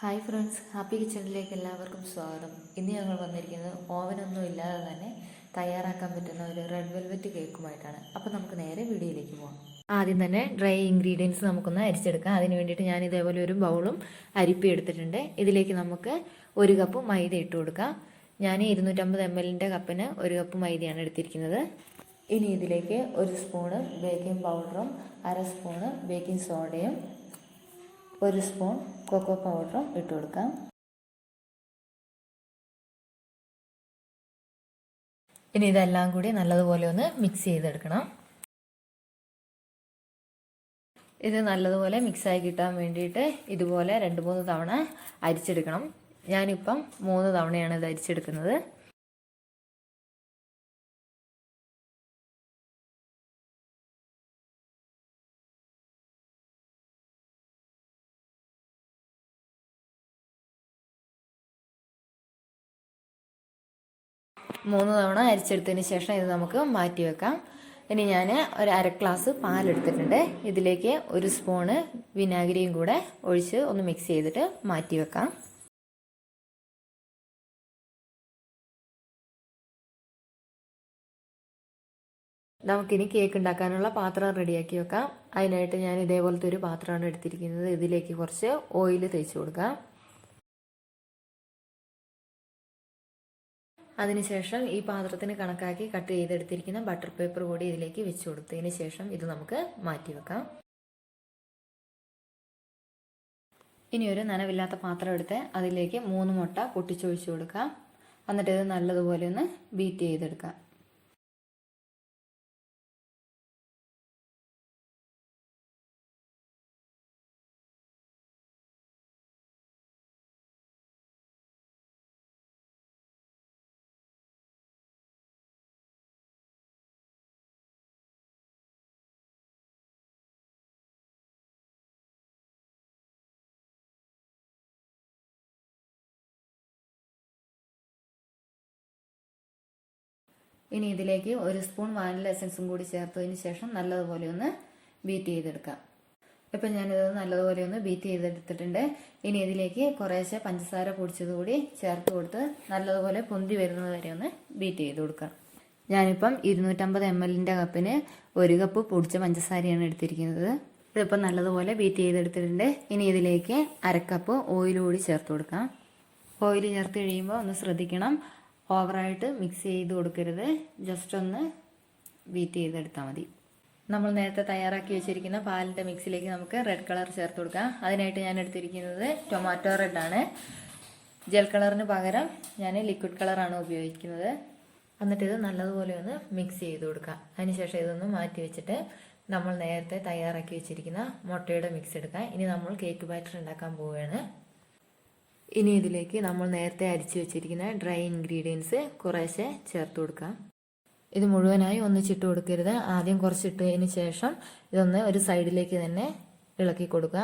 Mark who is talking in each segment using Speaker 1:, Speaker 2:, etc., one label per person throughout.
Speaker 1: Hi friends, happy കിച്ചണിലേക്ക് എല്ലാവർക്കും സ്വാഗതം. ഇന്ന് ഞങ്ങൾ വന്നിരിക്കുന്നത് ഓവനൊന്നും ഇല്ലാതെ തന്നെ തയ്യാറാക്കാൻ പറ്റുന്ന ഒരു റെഡ് വെൽവെറ്റ് കേക്കുമായിട്ടാണ്. അപ്പോൾ നമുക്ക് നേരെ വീഡിയോയിലേക്ക് പോകാം. ആദ്യം തന്നെ ഡ്രൈ ഇൻഗ്രീഡിയൻസ് നമുക്കൊന്ന് അരിച്ചെടുക്കാം. അതിന് വേണ്ടിയിട്ട് ഞാൻ ഇതേപോലെ ഒരു ബൗളും അരിപ്പി എടുത്തിട്ടുണ്ട്. ഇതിലേക്ക് നമുക്ക് 1 കപ്പ് മൈദ ഇട്ട് കൊടുക്കാം. ഞാൻ 250 ml കപ്പിന് 1 കപ്പ് മൈദയാണ് എടുത്തിരിക്കുന്നത്. ഇനി ഇതിലേക്ക് 1 സ്പൂണ് ബേക്കിംഗ് പൗഡറും 1/2 സ്പൂണ് ബേക്കിംഗ് സോഡയും 1 സ്പൂൺ കൊക്കോ പൗഡറും ഇട്ട് കൊടുക്കാം. ഇനി ഇതെല്ലാം കൂടി നല്ലതുപോലെ ഒന്ന് മിക്സ് ചെയ്തെടുക്കണം. ഇത് നല്ലതുപോലെ മിക്സായി കിട്ടാൻ വേണ്ടിയിട്ട് ഇതുപോലെ 2-3 തവണ അരിച്ചെടുക്കണം. ഞാനിപ്പം 3 തവണയാണ് ഇത് അരിച്ചെടുക്കുന്നത്. മൂന്ന് തവണ അരിച്ചെടുത്തതിന് ശേഷം ഇത് നമുക്ക് മാറ്റി വെക്കാം. ഇനി ഞാൻ ഒരു 1/2 ഗ്ലാസ് പാലെടുത്തിട്ടുണ്ട്. ഇതിലേക്ക് 1 സ്പൂണ് വിനാഗിരിയും കൂടെ ഒഴിച്ച് ഒന്ന് മിക്സ് ചെയ്തിട്ട് മാറ്റി വെക്കാം. നമുക്കിനി കേക്ക് ഉണ്ടാക്കാനുള്ള പാത്രം റെഡിയാക്കി വെക്കാം. അതിനായിട്ട് ഞാൻ ഇതേപോലത്തെ ഒരു പാത്രമാണ് എടുത്തിരിക്കുന്നത്. ഇതിലേക്ക് കുറച്ച് ഓയിൽ തേച്ച് കൊടുക്കാം. അതിനുശേഷം ഈ പാത്രത്തിന് കണക്കാക്കി കട്ട് ചെയ്തെടുത്തിരിക്കുന്ന ബട്ടർ പേപ്പർ കൂടി ഇതിലേക്ക് വെച്ച് കൊടുത്തതിന് ശേഷം ഇത് നമുക്ക് മാറ്റി വെക്കാം. ഇനി ഒരു നനവില്ലാത്ത പാത്രം എടുത്ത് അതിലേക്ക് 3 മുട്ട പൊട്ടിച്ചൊഴിച്ച് കൊടുക്കാം. എന്നിട്ട് ഇത് നല്ലതുപോലെ ഒന്ന് ബീറ്റ് ചെയ്തെടുക്കാം. ഇനി ഇതിലേക്ക് 1 സ്പൂൺ വാനില എസൻസും കൂടി ചേർത്തതിന് ശേഷം നല്ലതുപോലെ ഒന്ന് ബീറ്റ് ചെയ്തെടുക്കാം. ഇപ്പം ഞാനിത് നല്ലതുപോലെ ഒന്ന് ബീറ്റ് ചെയ്തെടുത്തിട്ടുണ്ട്. ഇനി ഇതിലേക്ക് കുറേശ്ശെ പഞ്ചസാര പൊടിച്ചത് കൂടി ചേർത്ത് കൊടുത്ത് നല്ലതുപോലെ പൊന്തി വരുന്നത് വരെ ഒന്ന് ബീറ്റ് ചെയ്ത് കൊടുക്കാം. ഞാനിപ്പം 250 ml കപ്പിന് 1 കപ്പ് പൊടിച്ച പഞ്ചസാരയാണ് എടുത്തിരിക്കുന്നത്. ഇതിപ്പം നല്ലതുപോലെ ബീറ്റ് ചെയ്തെടുത്തിട്ടുണ്ട്. ഇനി ഇതിലേക്ക് 1/2 കപ്പ് ഓയിൽ കൂടി ചേർത്ത് കൊടുക്കാം. ഓയിൽ ചേർത്ത് കഴിയുമ്പോൾ ഒന്ന് ശ്രദ്ധിക്കണം, ഓവറായിട്ട് മിക്സ് ചെയ്ത് കൊടുക്കരുത്. ജസ്റ്റ് ഒന്ന് ബീറ്റ് ചെയ്തെടുത്താൽ മതി. നമ്മൾ നേരത്തെ തയ്യാറാക്കി വെച്ചിരിക്കുന്ന പാലിൻ്റെ മിക്സിലേക്ക് നമുക്ക് റെഡ് കളർ ചേർത്ത് കൊടുക്കാം. അതിനായിട്ട് ഞാൻ എടുത്തിരിക്കുന്നത് ടൊമാറ്റോ റെഡ് ആണ്. ജെൽ കളറിന് പകരം ഞാൻ ലിക്വിഡ് കളറാണ് ഉപയോഗിക്കുന്നത്. എന്നിട്ട് ഇത് നല്ലതുപോലെ ഒന്ന് മിക്സ് ചെയ്ത് കൊടുക്കാം. അതിനുശേഷം ഇതൊന്ന് മാറ്റി വെച്ചിട്ട് നമ്മൾ നേരത്തെ തയ്യാറാക്കി വെച്ചിരിക്കുന്ന മുട്ടയുടെ മിക്സ് എടുക്കാം. ഇനി നമ്മൾ കേക്ക് ബാറ്റർ ഉണ്ടാക്കാൻ പോവുകയാണ്. ഇനി ഇതിലേക്ക് നമ്മൾ നേരത്തെ അരിച്ചു വെച്ചിരിക്കുന്ന ഡ്രൈ ഇൻഗ്രീഡിയൻസ് കുറേശ്ശെ ചേർത്ത് കൊടുക്കാം. ഇത് മുഴുവനായി ഒന്നിച്ചിട്ട് കൊടുക്കരുത്. ആദ്യം കുറച്ചിട്ടതിന് ശേഷം ഇതൊന്ന് ഒരു സൈഡിലേക്ക് തന്നെ ഇളക്കി കൊടുക്കുക.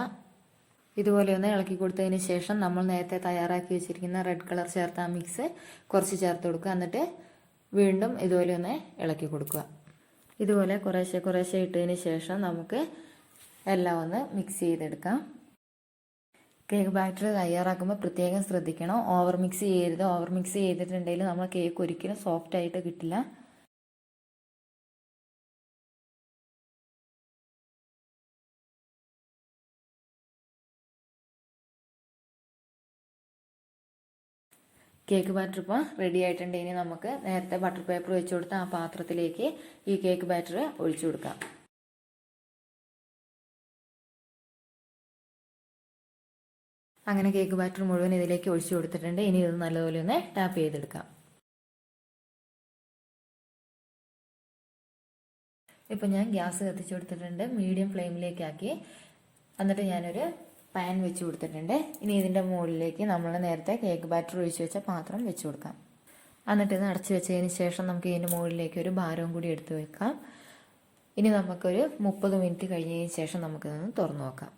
Speaker 1: ഇതുപോലെ ഒന്ന് ഇളക്കി കൊടുത്തതിന് ശേഷം നമ്മൾ നേരത്തെ തയ്യാറാക്കി വെച്ചിരിക്കുന്ന റെഡ് കളർ ചേർത്ത മിക്സ് കുറച്ച് ചേർത്ത് കൊടുക്കുക. എന്നിട്ട് വീണ്ടും ഇതുപോലെ ഒന്ന് ഇളക്കി കൊടുക്കുക. ഇതുപോലെ കുറേശ്ശെ ഇട്ടതിന് ശേഷം നമുക്ക് എല്ലാം ഒന്ന് മിക്സ് ചെയ്തെടുക്കാം. കേക്ക് ബാറ്റർ തയ്യാറാക്കുമ്പോൾ പ്രത്യേകം ശ്രദ്ധിക്കണം, ഓവർ മിക്സ് ചെയ്യരുത്. ഓവർ മിക്സ് ചെയ്തിട്ടുണ്ടെങ്കിൽ നമ്മൾ കേക്ക് ഒരിക്കലും സോഫ്റ്റ് ആയിട്ട് കിട്ടില്ല. കേക്ക് ബാറ്റർ ഇപ്പോൾ റെഡി ആയിട്ടുണ്ട്. ഇനി നമുക്ക് നേരത്തെ ബട്ടർ പേപ്പർ വെച്ച് കൊടുത്ത ആ പാത്രത്തിലേക്ക് ഈ കേക്ക് ബാറ്റർ ഒഴിച്ചു കൊടുക്കാം. അങ്ങനെ കേക്ക് ബാറ്റർ മുഴുവൻ ഇതിലേക്ക് ഒഴിച്ചു കൊടുത്തിട്ടുണ്ട്. ഇനി ഇത് നല്ലപോലെ ഒന്ന് ടാപ്പ് ചെയ്തെടുക്കാം. ഇപ്പം ഞാൻ ഗ്യാസ് കത്തിച്ചു കൊടുത്തിട്ടുണ്ട്. മീഡിയം ഫ്ലെയിമിലേക്കാക്കി. എന്നിട്ട് ഞാനൊരു പാൻ വെച്ച് കൊടുത്തിട്ടുണ്ട്. ഇനി ഇതിൻ്റെ മുകളിലേക്ക് നമ്മൾ നേരത്തെ കേക്ക് ബാറ്റർ ഒഴിച്ചു വെച്ച പാത്രം വെച്ച് കൊടുക്കാം. എന്നിട്ട് ഇത് അടച്ചു വെച്ചതിന് ശേഷം നമുക്ക് ഇതിൻ്റെ മുകളിലേക്ക് ഒരു ഭാരവും കൂടി എടുത്ത് വെക്കാം. ഇനി നമുക്കൊരു 30 മിനിറ്റ് കഴിഞ്ഞതിന് ശേഷം നമുക്കിതൊന്ന് തുറന്നു നോക്കാം.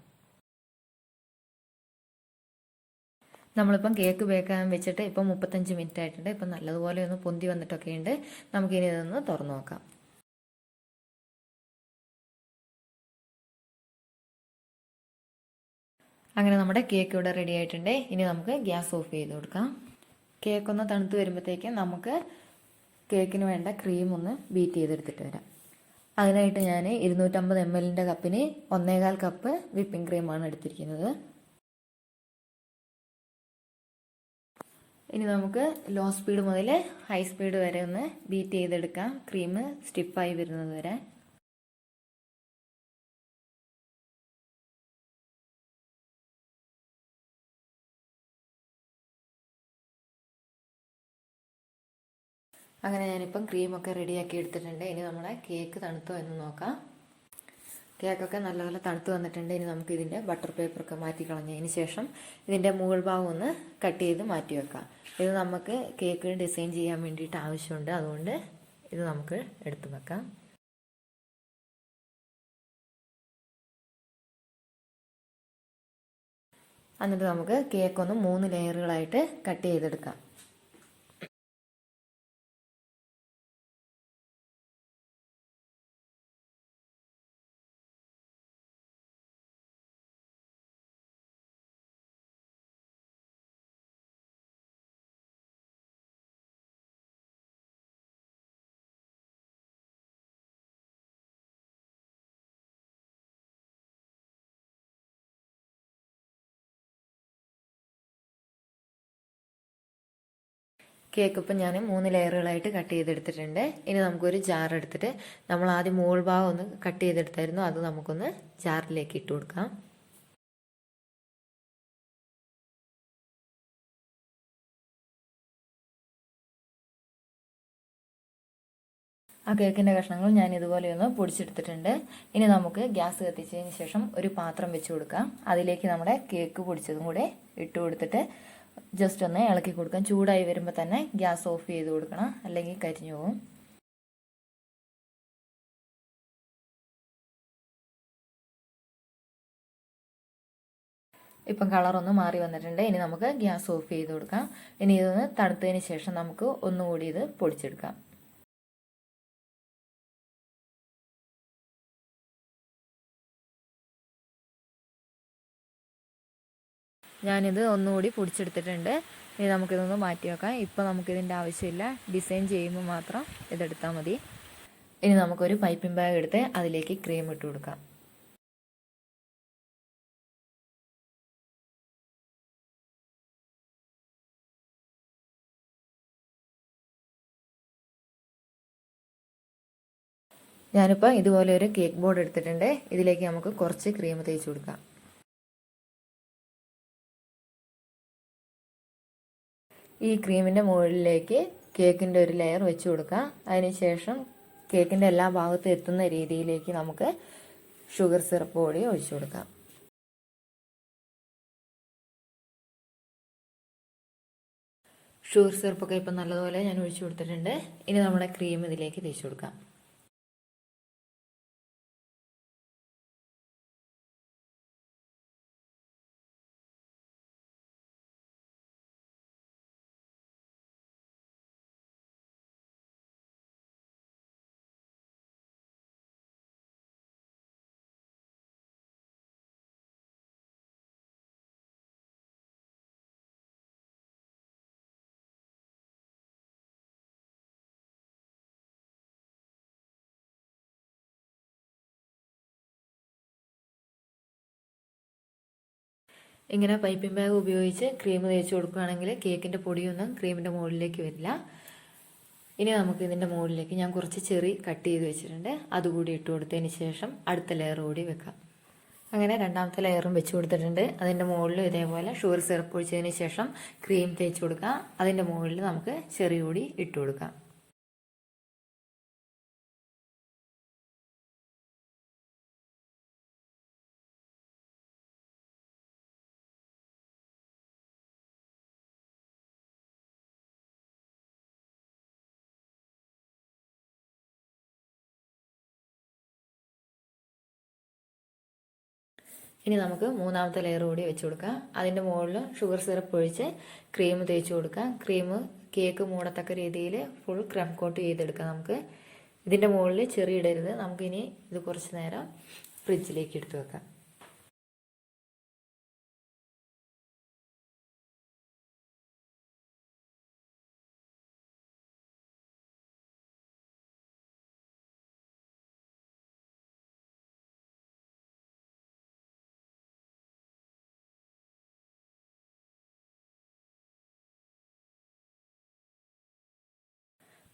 Speaker 1: നമ്മളിപ്പം കേക്ക് ബേക്കാൻ വെച്ചിട്ട് ഇപ്പം 35 മിനിറ്റ് ആയിട്ടുണ്ട്. ഇപ്പം നല്ലതുപോലെ ഒന്ന് പൊന്തി വന്നിട്ടൊക്കെ ഉണ്ട്. നമുക്കിനി ഇതൊന്ന് തുറന്നു നോക്കാം. അങ്ങനെ നമ്മുടെ കേക്ക് ഇവിടെ റെഡി ആയിട്ടുണ്ട്. ഇനി നമുക്ക് ഗ്യാസ് ഓഫ് ചെയ്ത് കൊടുക്കാം. കേക്ക് ഒന്ന് തണുത്ത് വരുമ്പോഴത്തേക്കും നമുക്ക് കേക്കിന് വേണ്ട ക്രീം ഒന്ന് ബീറ്റ് ചെയ്തെടുത്തിട്ട് വരാം. അതിനായിട്ട് ഞാൻ 250 ml കപ്പിന് 1.25 കപ്പ് വിപ്പിംഗ് ക്രീമാണ് എടുത്തിരിക്കുന്നത്. ഇനി നമുക്ക് ലോ സ്പീഡ് മുതൽ ഹൈ സ്പീഡ് വരെ ഒന്ന് ബീറ്റ് ചെയ്തെടുക്കാം, ക്രീം സ്റ്റിഫായി വരുന്നത് വരെ. അങ്ങനെ ഞാനിപ്പം ക്രീമൊക്കെ റെഡിയാക്കി എടുത്തിട്ടുണ്ട്. ഇനി നമ്മുടെ കേക്ക് തണുത്തോ എന്ന് നോക്കാം. കേക്കൊക്കെ നല്ലപോലെ തണുത്ത് വന്നിട്ടുണ്ട്. ഇനി നമുക്ക് ഇതിൻ്റെ ബട്ടർ പേപ്പറൊക്കെ മാറ്റി കളഞ്ഞതിന് ശേഷം ഇതിൻ്റെ മുകൾ ഭാഗം ഒന്ന് കട്ട് ചെയ്ത് മാറ്റി വെക്കാം. ഇത് നമുക്ക് കേക്ക് ഡിസൈൻ ചെയ്യാൻ വേണ്ടിയിട്ട് ആവശ്യമുണ്ട്, അതുകൊണ്ട് ഇത് നമുക്ക് എടുത്ത് വെക്കാം. എന്നിട്ട് നമുക്ക് കേക്കൊന്ന് 3 ലെയറുകളായിട്ട് കട്ട് ചെയ്തെടുക്കാം. കേക്ക് ഇപ്പം ഞാൻ 3 ലെയറുകളായിട്ട് കട്ട് ചെയ്തെടുത്തിട്ടുണ്ട്. ഇനി നമുക്കൊരു ജാർ എടുത്തിട്ട് നമ്മൾ ആദ്യം മുകൾ ഭാഗം ഒന്ന് കട്ട് ചെയ്തെടുത്തായിരുന്നു, അത് നമുക്കൊന്ന് ജാറിലേക്ക് ഇട്ട് കൊടുക്കാം. ആ കേക്കിൻ്റെ കഷ്ണങ്ങൾ ഞാൻ ഇതുപോലെ ഒന്ന് പൊടിച്ചെടുത്തിട്ടുണ്ട്. ഇനി നമുക്ക് ഗ്യാസ് കത്തിച്ചതിന് ശേഷം ഒരു പാത്രം വെച്ച് കൊടുക്കാം. അതിലേക്ക് നമ്മുടെ കേക്ക് പൊടിച്ചതും കൂടെ ഇട്ട് കൊടുത്തിട്ട് ജസ്റ്റ് ഒന്ന് ഇളക്കി കൊടുക്കാം. ചൂടായി വരുമ്പോൾ തന്നെ ഗ്യാസ് ഓഫ് ചെയ്ത് കൊടുക്കണം, അല്ലെങ്കിൽ കരിഞ്ഞു പോകും. ഇപ്പം കളറൊന്ന് മാറി വന്നിട്ടുണ്ട്. ഇനി നമുക്ക് ഗ്യാസ് ഓഫ് ചെയ്ത് കൊടുക്കാം. ഇനി ഇതൊന്ന് തണുത്തതിന് ശേഷം നമുക്ക് ഒന്നുകൂടി ഇത് പൊടിച്ചെടുക്കാം. ഞാനിത് ഒന്നുകൂടി പൊടിച്ചെടുത്തിട്ടുണ്ട്. ഇനി നമുക്കിതൊന്ന് മാറ്റി വെക്കാം. ഇപ്പോൾ നമുക്കിതിൻ്റെ ആവശ്യമില്ല, ഡിസൈൻ ചെയ്യുമ്പോൾ മാത്രം ഇതെടുത്താൽ മതി. ഇനി നമുക്കൊരു പൈപ്പിംഗ് ബാഗ് എടുത്ത് അതിലേക്ക് ക്രീം ഇട്ട് കൊടുക്കാം. ഞാനിപ്പോൾ ഇതുപോലെ ഒരു കേക്ക് ബോർഡ് എടുത്തിട്ടുണ്ട്. ഇതിലേക്ക് നമുക്ക് കുറച്ച് ക്രീം തേച്ച് കൊടുക്കാം. ഈ ക്രീമിൻ്റെ മുകളിലേക്ക് കേക്കിൻ്റെ ഒരു ലെയർ വെച്ച് കൊടുക്കാം. അതിനുശേഷം കേക്കിൻ്റെ എല്ലാ ഭാഗത്തും എത്തുന്ന രീതിയിലേക്ക് നമുക്ക് ഷുഗർ സിറപ്പ് കൂടി ഒഴിച്ചു കൊടുക്കാം. ഷുഗർ സിറപ്പൊക്കെ ഇപ്പം നല്ലതുപോലെ ഞാൻ ഒഴിച്ചു കൊടുത്തിട്ടുണ്ട്. ഇനി നമ്മുടെ ക്രീം ഇതിലേക്ക് തേച്ച് കൊടുക്കാം. ഇങ്ങനെ പൈപ്പിംഗ് ബാഗ് ഉപയോഗിച്ച് ക്രീം തേച്ച് കൊടുക്കുകയാണെങ്കിൽ കേക്കിൻ്റെ പൊടിയൊന്നും ക്രീമിൻ്റെ മുകളിലേക്ക് വരില്ല. ഇനി നമുക്ക് ഇതിൻ്റെ മുകളിലേക്ക് ഞാൻ കുറച്ച് ചെറി കട്ട് ചെയ്ത് വെച്ചിട്ടുണ്ട്, അതുകൂടി ഇട്ട് കൊടുത്തതിന് ശേഷം അടുത്ത ലെയർ കൂടി വെക്കാം. അങ്ങനെ രണ്ടാമത്തെ ലെയറും വെച്ച് കൊടുത്തിട്ടുണ്ട്. അതിൻ്റെ മുകളിൽ ഇതേപോലെ ഷുഗർ സിറപ്പ് ഒഴിച്ചതിന് ശേഷം ക്രീം തേച്ച് കൊടുക്കാം. അതിൻ്റെ മുകളിൽ നമുക്ക് ചെറി കൂടി ഇട്ട് കൊടുക്കാം. ഇനി നമുക്ക് മൂന്നാമത്തെ ലെയർ കൂടി വെച്ച് കൊടുക്കാം. അതിൻ്റെ മുകളിൽ ഷുഗർ സിറപ്പ് ഒഴിച്ച് ക്രീം തേച്ച് കൊടുക്കാം. ക്രീം കേക്ക് മൂടത്തക്ക രീതിയിൽ ഫുൾ ക്രം കോട്ട് ചെയ്തെടുക്കാം. നമുക്ക് ഇതിൻ്റെ മുകളിൽ ചെറിയ ഇടരുത്. നമുക്കിനി ഇത് കുറച്ച് നേരം ഫ്രിഡ്ജിലേക്ക് എടുത്ത് വെക്കാം.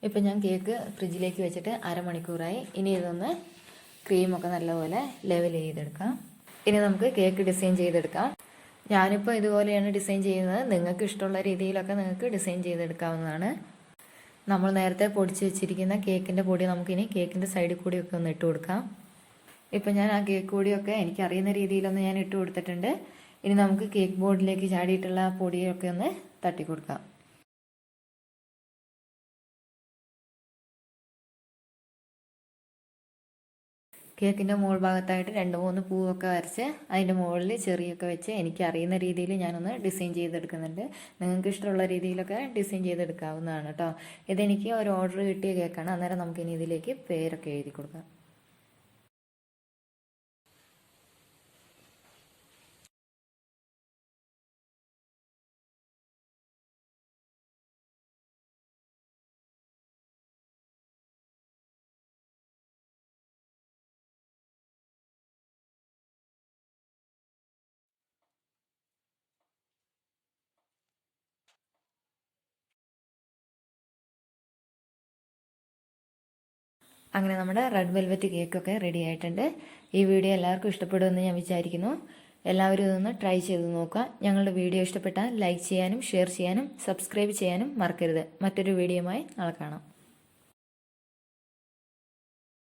Speaker 1: ഇപ്പം ഞാൻ കേക്ക് ഫ്രിഡ്ജിലേക്ക് വെച്ചിട്ട് അരമണിക്കൂറായി. ഇനി ഇതൊന്ന് ക്രീമൊക്കെ നല്ലപോലെ ലെവൽ ചെയ്തെടുക്കാം. ഇനി നമുക്ക് കേക്ക് ഡിസൈൻ ചെയ്തെടുക്കാം. ഞാനിപ്പോൾ ഇതുപോലെയാണ് ഡിസൈൻ ചെയ്യുന്നത്. നിങ്ങൾക്ക് ഇഷ്ടമുള്ള രീതിയിലൊക്കെ നിങ്ങൾക്ക് ഡിസൈൻ ചെയ്തെടുക്കാവുന്നതാണ്. നമ്മൾ നേരത്തെ പൊടിച്ച് വെച്ചിരിക്കുന്ന കേക്കിൻ്റെ പൊടി നമുക്കിനി കേക്കിൻ്റെ സൈഡിൽ കൂടിയൊക്കെ ഒന്ന് ഇട്ട് കൊടുക്കാം. ഇപ്പം ഞാൻ ആ കേക്ക് പൊടിയൊക്കെ എനിക്കറിയുന്ന രീതിയിലൊന്ന് ഞാൻ ഇട്ട് കൊടുത്തിട്ടുണ്ട്. ഇനി നമുക്ക് കേക്ക് ബോർഡിലേക്ക് ചാടിയിട്ടുള്ള പൊടിയൊക്കെ ഒന്ന് തട്ടി കൊടുക്കാം. കേക്കിൻ്റെ മുകൾ ഭാഗത്തായിട്ട് 2-3 പൂവൊക്കെ വരച്ച് അതിൻ്റെ മുകളിൽ ചെറിയൊക്കെ വെച്ച് എനിക്കറിയുന്ന രീതിയിൽ ഞാനൊന്ന് ഡിസൈൻ ചെയ്തെടുക്കുന്നുണ്ട്. നിങ്ങൾക്ക് ഇഷ്ടമുള്ള രീതിയിലൊക്കെ ഡിസൈൻ ചെയ്തെടുക്കാവുന്നതാണ് കേട്ടോ. ഇതെനിക്ക് ഒരു ഓർഡർ കിട്ടിയ കേക്കാണ്. അന്നേരം നമുക്കിനി ഇതിലേക്ക് പേരൊക്കെ എഴുതി കൊടുക്കാം. അങ്ങനെ നമ്മുടെ റെഡ് വെൽവെറ്റ് കേക്കൊക്കെ റെഡി ആയിട്ടുണ്ട്. ഈ വീഡിയോ എല്ലാവർക്കും ഇഷ്ടപ്പെടുമെന്ന് ഞാൻ വിചാരിക്കുന്നു. എല്ലാവരും ഇതൊന്ന് ട്രൈ ചെയ്ത് നോക്കുക. ഞങ്ങളുടെ വീഡിയോ ഇഷ്ടപ്പെട്ടാൽ ലൈക്ക് ചെയ്യാനും ഷെയർ ചെയ്യാനും സബ്സ്ക്രൈബ് ചെയ്യാനും മറക്കരുത്. മറ്റൊരു വീഡിയോയുമായി നാളെ കാണാം.